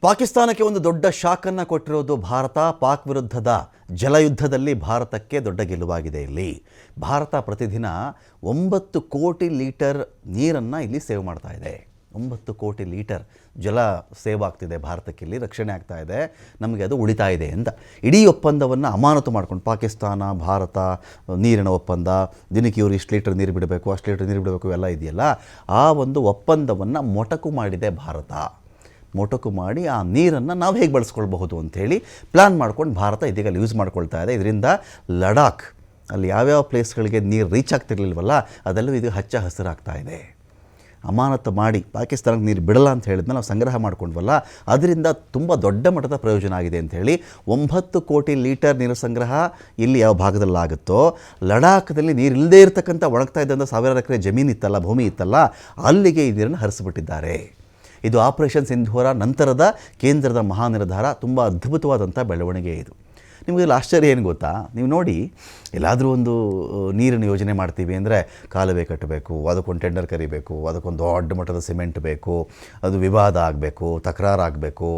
ಪಾಕಿಸ್ತಾನಕ್ಕೆ ಒಂದು ದೊಡ್ಡ ಶಾಕನ್ನು ಕೊಟ್ಟಿರೋದು ಭಾರತ. ಪಾಕ್ ವಿರುದ್ಧದ ಜಲಯುದ್ಧದಲ್ಲಿ ಭಾರತಕ್ಕೆ ದೊಡ್ಡ ಗೆಲುವಾಗಿದೆ. ಇಲ್ಲಿ ಭಾರತ ಪ್ರತಿದಿನ 9 ಕೋಟಿ ಲೀಟರ್ ನೀರನ್ನು ಇಲ್ಲಿ ಸೇವ್ ಮಾಡ್ತಾ ಇದೆ. 9 ಕೋಟಿ ಲೀಟರ್ ಜಲ ಸೇವ್ ಆಗ್ತಿದೆ ಭಾರತಕ್ಕೆ, ಇಲ್ಲಿ ರಕ್ಷಣೆ ಆಗ್ತಾ ಇದೆ, ನಮಗೆ ಅದು ಉಳಿತಾ ಇದೆ ಅಂತ. ಇಡೀ ಒಪ್ಪಂದವನ್ನು ಅಮಾನತು ಮಾಡ್ಕೊಂಡು ಪಾಕಿಸ್ತಾನ ಭಾರತ ನೀರಿನ ಒಪ್ಪಂದ, ದಿನಕ್ಕೆ ಇವರು ಇಷ್ಟು ಲೀಟರ್ ನೀರು ಬಿಡಬೇಕು, ಅಷ್ಟು ಲೀಟರ್ ನೀರು ಬಿಡಬೇಕು ಎಲ್ಲ ಇದೆಯಲ್ಲ, ಆ ಒಂದು ಒಪ್ಪಂದವನ್ನು ಮೊಟಕು ಮಾಡಿದೆ ಭಾರತ. ಮೊಟಕು ಮಾಡಿ ಆ ನೀರನ್ನು ನಾವು ಹೇಗೆ ಬಳಸ್ಕೊಳ್ಬಹುದು ಅಂಥೇಳಿ ಪ್ಲ್ಯಾನ್ ಮಾಡ್ಕೊಂಡು ಭಾರತ ಇದೀಗ ಅಲ್ಲಿ ಯೂಸ್ ಮಾಡ್ಕೊಳ್ತಾ ಇದೆ. ಇದರಿಂದ ಲಡಾಖ್ ಅಲ್ಲಿ ಯಾವ್ಯಾವ ಪ್ಲೇಸ್ಗಳಿಗೆ ನೀರು ರೀಚ್ ಆಗ್ತಿರ್ಲಿಲ್ವಲ್ಲ ಅದೆಲ್ಲೂ ಇದು ಹಚ್ಚ ಹಸಿರಾಗ್ತಾ ಇದೆ. ಅಮಾನತು ಮಾಡಿ ಪಾಕಿಸ್ತಾನಕ್ಕೆ ನೀರು ಬಿಡಲ್ಲ ಅಂತ ಹೇಳಿದ್ಮೇಲೆ ನಾವು ಸಂಗ್ರಹ ಮಾಡ್ಕೊಂಡ್ವಲ್ಲ, ಅದರಿಂದ ತುಂಬ ದೊಡ್ಡ ಮಟ್ಟದ ಪ್ರಯೋಜನ ಆಗಿದೆ ಅಂಥೇಳಿ 9 ಕೋಟಿ ಲೀಟರ್ ನೀರು ಸಂಗ್ರಹ ಇಲ್ಲಿ ಯಾವ ಭಾಗದಲ್ಲಾಗುತ್ತೋ, ಲಡಾಖ್ದಲ್ಲಿ ನೀರು ಇಲ್ಲದೇ ಇರತಕ್ಕಂಥ ಒಣಗ್ತಾ ಇದ್ದಂಥ ಸಾವಿರಾರು ಎಕರೆ ಜಮೀನು ಇತ್ತಲ್ಲ, ಭೂಮಿ ಇತ್ತಲ್ಲ, ಅಲ್ಲಿಗೆ ಈ ನೀರನ್ನು ಹರಿಸಿಬಿಟ್ಟಿದ್ದಾರೆ. ಇದು ಆಪರೇಷನ್ ಸಿಂಧೂರ ನಂತರದ ಕೇಂದ್ರದ ಮಹಾನಿರ್ಧಾರ. ತುಂಬ ಅದ್ಭುತವಾದಂಥ ಬೆಳವಣಿಗೆ ಇದು. ನಿಮಗೆ ಆಶ್ಚರ್ಯ ಏನು ಗೊತ್ತಾ? ನೀವು ನೋಡಿ, ಎಲ್ಲಾದರೂ ಒಂದು ನೀರಿನ ಯೋಜನೆ ಮಾಡ್ತೀವಿ ಅಂದರೆ ಕಾಲುವೆ ಕಟ್ಟಬೇಕು, ಅದಕ್ಕೊಂದು ಟೆಂಡರ್ ಕರಿಬೇಕು, ಅದಕ್ಕೊಂದು ದೊಡ್ಡ ಮಟ್ಟದ ಸಿಮೆಂಟ್ ಬೇಕು, ಅದು ವಿವಾದ ಆಗಬೇಕು, ತಕರಾರಾಗಬೇಕು,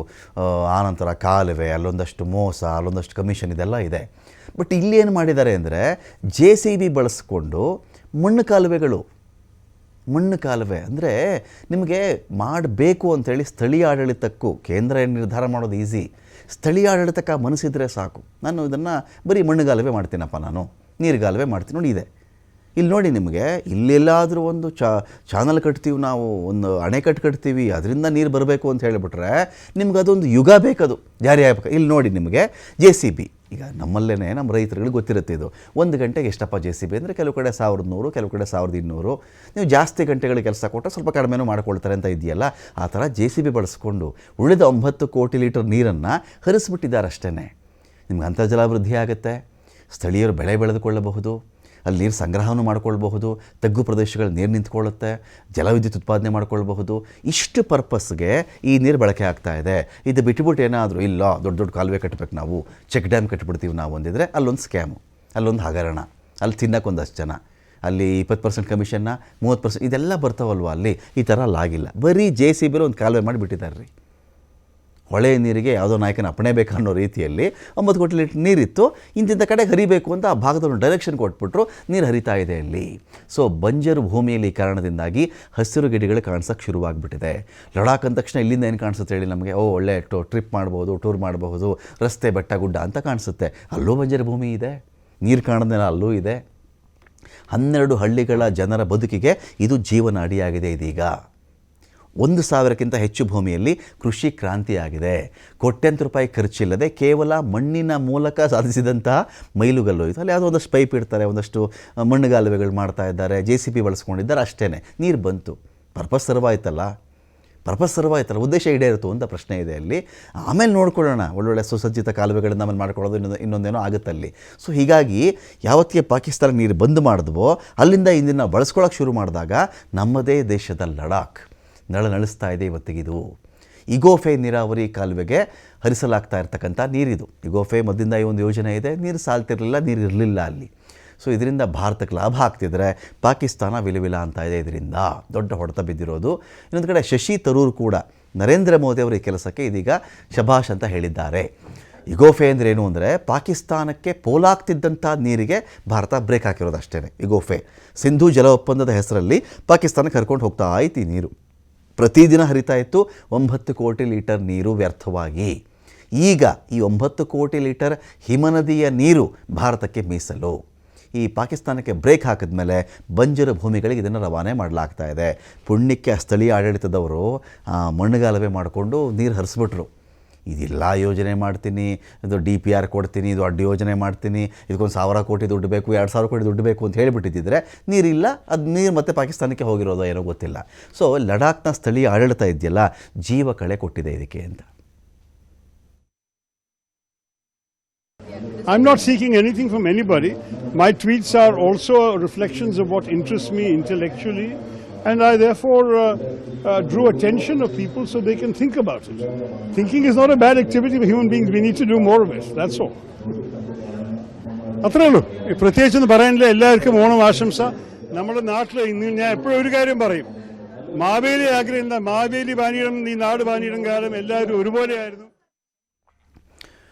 ಆನಂತರ ಕಾಲುವೆ, ಅಲ್ಲೊಂದಷ್ಟು ಮೋಸ, ಅಲ್ಲೊಂದಷ್ಟು ಕಮಿಷನ್, ಇದೆಲ್ಲ ಇದೆ. ಬಟ್ ಇಲ್ಲಿ ಏನು ಮಾಡಿದ್ದಾರೆ ಅಂದರೆ JCB ಬಳಸ್ಕೊಂಡು ಮಣ್ಣು ಕಾಲುವೆ ಅಂದರೆ ನಿಮಗೆ ಮಾಡಬೇಕು ಅಂಥೇಳಿ ಸ್ಥಳೀಯ ಆಡಳಿತಕ್ಕೂ, ಕೇಂದ್ರ ಏನು ನಿರ್ಧಾರ ಮಾಡೋದು ಈಸಿ, ಸ್ಥಳೀಯ ಆಡಳಿತಕ್ಕೆ ಮನಸ್ಸಿದ್ರೆ ಸಾಕು. ನಾನು ಇದನ್ನು ಬರೀ ಮಣ್ಣುಗಾಲುವೆ ಮಾಡ್ತೀನಪ್ಪ, ನಾನು ನೀರುಗಾಲುವೆ ಮಾಡ್ತೀನಿ ನೋಡಿ ಇದೆ. ಇಲ್ಲಿ ನೋಡಿ, ನಿಮಗೆ ಇಲ್ಲೆಲ್ಲಾದರೂ ಒಂದು ಚಾನಲ್ ಕಟ್ತೀವಿ, ನಾವು ಒಂದು ಅಣೆಕಟ್ಟು ಕಟ್ತೀವಿ, ಅದರಿಂದ ನೀರು ಬರಬೇಕು ಅಂತ ಹೇಳಿಬಿಟ್ರೆ ನಿಮ್ಗೆ ಅದೊಂದು ಯುಗ ಬೇಕದು ಜಾರಿ ಆಗಬೇಕು. ಇಲ್ಲಿ ನೋಡಿ, ನಿಮಗೆ JCB ಈಗ ನಮ್ಮಲ್ಲೇ ನಮ್ಮ ರೈತರುಗಳಿಗೆ ಗೊತ್ತಿರುತ್ತೆ ಇದು. 1 ಗಂಟೆಗೆ ಎಷ್ಟಪ್ಪ JCB ಅಂದರೆ ಕೆಲವು ಕಡೆ 1100, ಕೆಲವು ಕಡೆ 1200. ನೀವು ಜಾಸ್ತಿ ಗಂಟೆಗಳಿಗೆ ಕೆಲಸ ಕೊಟ್ಟರೆ ಸ್ವಲ್ಪ ಕಡಿಮೆನೂ ಮಾಡ್ಕೊಳ್ತಾರೆ ಅಂತ ಇದೆಯಲ್ಲ, ಆ ಥರ JCB ಬಳಸ್ಕೊಂಡು ಉಳಿದ 9 ಕೋಟಿ ಲೀಟರ್ ನೀರನ್ನು ಹರಿಸ್ಬಿಟ್ಟಿದ್ದಾರೆ ಅಷ್ಟೇ. ನಿಮ್ಗೆ ಅಂತರ್ಜಲ ವೃದ್ಧಿ ಆಗುತ್ತೆ, ಸ್ಥಳೀಯರು ಬೆಳೆ ಬೆಳೆದುಕೊಳ್ಳಬಹುದು, ಅಲ್ಲಿ ನೀರು ಸಂಗ್ರಹವನ್ನು ಮಾಡ್ಕೊಳ್ಬಹುದು, ತಗ್ಗು ಪ್ರದೇಶಗಳಲ್ಲಿ ನೀರು ನಿಂತ್ಕೊಳ್ಳುತ್ತೆ, ಜಲವಿದ್ಯುತ್ ಉತ್ಪಾದನೆ ಮಾಡ್ಕೊಳ್ಬಹುದು. ಇಷ್ಟು ಪರ್ಪಸ್ಗೆ ಈ ನೀರು ಬಳಕೆ ಆಗ್ತಾ ಇದೆ. ಇದು ಬಿಟ್ಬಿಟ್ಟು ಏನಾದರೂ ಇಲ್ಲ ದೊಡ್ಡ ಕಾಲುವೆ ಕಟ್ಟಬೇಕು, ನಾವು ಚೆಕ್ ಡ್ಯಾಮ್ ಕಟ್ಟಿಬಿಡ್ತೀವಿ ನಾವು ಅಂದಿದ್ರೆ ಅಲ್ಲೊಂದು ಸ್ಕ್ಯಾಮು, ಅಲ್ಲೊಂದು ಹಗರಣ, ಅಲ್ಲಿ ತಿನ್ನೋಕ್ಕೊಂದಷ್ಟು ಜನ, ಅಲ್ಲಿ 20% ಕಮಿಷನ್ನ, 30% ಇದೆಲ್ಲ ಬರ್ತಾವಲ್ವ ಅಲ್ಲಿ. ಈ ಥರ ಅಲ್ಲಾಗಿಲ್ಲ. ಬರೀ JCBಲಿ ಒಂದು ಕಾಲುವೆ ಮಾಡಿಬಿಟ್ಟಿದ್ದಾರೆ ರೀ. ಹೊಳೆ ನೀರಿಗೆ ಯಾವುದೋ ನಾಯಕನ ಅಪ್ಪಣೆ ಬೇಕನ್ನೋ ರೀತಿಯಲ್ಲಿ 9 ಕೋಟಿ ಲೀಟರ್ ನೀರಿತ್ತು, ಇಂತಿಂಥ ಕಡೆಗೆ ಹರಿಬೇಕು ಅಂತ ಆ ಭಾಗದವ್ರು ಡೈರೆಕ್ಷನ್ ಕೊಟ್ಬಿಟ್ರು, ನೀರು ಹರಿತಾ ಇದೆ ಅಲ್ಲಿ. ಸೊ ಬಂಜರು ಭೂಮಿಯಲ್ಲಿ ಈ ಕಾರಣದಿಂದಾಗಿ ಹಸಿರು ಗಿಡಗಳು ಕಾಣಿಸೋಕ್ಕೆ ಶುರುವಾಗ್ಬಿಟ್ಟಿದೆ. ಲಡಾಖ್ ಅಂದ ತಕ್ಷಣ ಇಲ್ಲಿಂದ ಏನು ಕಾಣಿಸುತ್ತೆ ಹೇಳಿ ನಮಗೆ? ಒಳ್ಳೆ ಟ್ರಿಪ್ ಮಾಡ್ಬೋದು, ಟೂರ್ ಮಾಡಬಹುದು, ರಸ್ತೆ ಬೆಟ್ಟ ಗುಡ್ಡ ಅಂತ ಕಾಣಿಸುತ್ತೆ. ಅಲ್ಲೂ ಬಂಜರು ಭೂಮಿ ಇದೆ, ನೀರು ಕಾಣೋದೆಲ್ಲ ಅಲ್ಲೂ ಇದೆ. 12 ಹಳ್ಳಿಗಳ ಜನರ ಬದುಕಿಗೆ ಇದು ಜೀವನ ಅಡಿಯಾಗಿದೆ. ಇದೀಗ 1000ಕ್ಕಿಂತ ಹೆಚ್ಚು ಭೂಮಿಯಲ್ಲಿ ಕೃಷಿ ಕ್ರಾಂತಿಯಾಗಿದೆ. ಕೋಟ್ಯಂತರ ರೂಪಾಯಿ ಖರ್ಚಿಲ್ಲದೆ ಕೇವಲ ಮಣ್ಣಿನ ಮೂಲಕ ಸಾಧಿಸಿದಂತಹ ಮೈಲುಗಲ್ಲು ಇದು. ಅಲ್ಲಿ ಯಾವುದೋ ಒಂದಷ್ಟು ಪೈಪ್ ಇಡ್ತಾರೆ, ಒಂದಷ್ಟು ಮಣ್ಣುಗಾಲುವೆಗಳು ಮಾಡ್ತಾ ಇದ್ದಾರೆ, JCB ಬಳಸ್ಕೊಂಡಿದ್ದಾರೆ, ಅಷ್ಟೇ. ನೀರು ಬಂತು, ಪರ್ಪಸ್ ಸರ್ವ್ ಆಯ್ತಲ್ಲ, ಉದ್ದೇಶ ಈಡೇರಿತು ಅಂತ ಪ್ರಶ್ನೆ ಇದೆ ಅಲ್ಲಿ. ಆಮೇಲೆ ನೋಡ್ಕೊಳ್ಳೋಣ, ಒಳ್ಳೊಳ್ಳೆ ಸುಸಜ್ಜಿತ ಕಾಲುವೆಗಳನ್ನು ಆಮೇಲೆ ಮಾಡ್ಕೊಳ್ಳೋದು ಇನ್ನೊಂದೇನೋ ಆಗುತ್ತಲ್ಲಿ. ಸೊ ಹೀಗಾಗಿ ಯಾವತ್ತಿಗೆ ಪಾಕಿಸ್ತಾನ ನೀರು ಬಂದ್ ಮಾಡಿದ್ವೋ ಅಲ್ಲಿಂದ ಇಂದಿನ ಬಳಸ್ಕೊಳ್ಳೋಕೆ ಶುರು ಮಾಡಿದಾಗ ನಮ್ಮದೇ ದೇಶದ ಲಡಾಖ್ ನಳಿಸ್ತಾ ಇದೆ ಇವತ್ತಿಗಿದು. ಇಗೋಫೆ ನೀರಾವರಿ ಕಾಲುವೆಗೆ ಹರಿಸಲಾಗ್ತಾ ಇರ್ತಕ್ಕಂಥ ನೀರಿದು. ಇಗೋಫೆ ಮೊದಲಿಂದ ಈ ಒಂದು ಯೋಜನೆ ಇದೆ, ನೀರು ಸಾಲ್ತಿರಲಿಲ್ಲ, ನೀರು ಇರಲಿಲ್ಲ ಅಲ್ಲಿ. ಸೊ ಇದರಿಂದ ಭಾರತಕ್ಕೆ ಲಾಭ ಆಗ್ತಿದ್ರೆ ಪಾಕಿಸ್ತಾನ ವಿಲವಿಲ ಅಂತ ಇದೆ. ಇದರಿಂದ ದೊಡ್ಡ ಹೊಡೆತ ಬಿದ್ದಿರೋದು. ಇನ್ನೊಂದು ಕಡೆ ಶಶಿ ತರೂರ್ ಕೂಡ ನರೇಂದ್ರ ಮೋದಿ ಅವರ ಈ ಕೆಲಸಕ್ಕೆ ಇದೀಗ ಶಭಾಷ್ ಅಂತ ಹೇಳಿದ್ದಾರೆ. ಇಗೋಫೆ ಅಂದರೆ ಏನು ಅಂದರೆ ಪಾಕಿಸ್ತಾನಕ್ಕೆ ಪೋಲಾಗ್ತಿದ್ದಂಥ ನೀರಿಗೆ ಭಾರತ ಬ್ರೇಕ್ ಹಾಕಿರೋದು ಅಷ್ಟೇ. ಇಗೋಫೆ ಸಿಂಧೂ ಜಲ ಒಪ್ಪಂದದ ಹೆಸರಲ್ಲಿ ಪಾಕಿಸ್ತಾನಕ್ಕೆ ಕರ್ಕೊಂಡು ಹೋಗ್ತಾ ಆಯ್ತು ಈ ನೀರು. ಪ್ರತಿದಿನ ಹರಿತಾ ಇತ್ತು 9 ಕೋಟಿ ಲೀಟರ್ ನೀರು ವ್ಯರ್ಥವಾಗಿ. ಈಗ ಈ 9 ಕೋಟಿ ಲೀಟರ್ ಹಿಮನದಿಯ ನೀರು ಭಾರತಕ್ಕೆ ಮೀಸಲು. ಈ ಪಾಕಿಸ್ತಾನಕ್ಕೆ ಬ್ರೇಕ್ ಹಾಕಿದ್ಮೇಲೆ ಬಂಜರು ಭೂಮಿಗಳಿಗೆ ಇದನ್ನು ರವಾನೆ ಮಾಡಲಾಗ್ತಾ ಇದೆ. ಪುಣ್ಯಕ್ಕೆ ಸ್ಥಳೀಯ ಆಡಳಿತದವರು ಮಣ್ಣುಗಾಲುವೆ ಮಾಡಿಕೊಂಡು ನೀರು ಹರಿಸ್ಬಿಟ್ರು. ಇದೆಲ್ಲ ಯೋಜನೆ ಮಾಡ್ತೀನಿ, ಇದು DPR ಕೊಡ್ತೀನಿ, ಇದು ಅಡ್ಡ ಯೋಜನೆ ಮಾಡ್ತೀನಿ, ಇದಕ್ಕೊಂದು 1000 ಕೋಟಿ ದುಡ್ಡು ಬೇಕು, 2000 ಕೋಟಿ ದುಡ್ಡು ಬೇಕು ಅಂತ ಹೇಳಿಬಿಟ್ಟಿದ್ದರೆ ನೀರಿಲ್ಲ. ಅದು ನೀರು ಮತ್ತೆ ಪಾಕಿಸ್ತಾನಕ್ಕೆ ಹೋಗಿರೋದು ಏನೋ ಗೊತ್ತಿಲ್ಲ. ಸೊ ಲಡಾಖ್ನ ಸ್ಥಳೀಯ ಆಡಳಿತ ಇದೆಯಲ್ಲ, ಜೀವ ಕಳೆ ಕೊಟ್ಟಿದೆ ಇದಕ್ಕೆ ಅಂತ. I'm not seeking anything from anybody. My tweets are also reflections of what interests me intellectually, and I therefore drew attention of people so they can think about it. Thinking is not a bad activity for human beings. We need to do more of it. That's all. അത്രേ ഉള്ളൂ. പ്രത്യേകിച്ചൊന്നും പറയാനില്ല. എല്ലാവർക്കും ഓണം ആശംസ. നമ്മുടെ നാട്ടിൽ ഇന്ന് ഞാൻ എപ്പോഴും ഒരു കാര്യം പറയും, മാവേലി ആഗ്രഹം എന്താ? മാവേലി പാനീയം, ഈ നാട് പാനീയം കാലം എല്ലാവരും ഒരുപോലെയായിരുന്നു.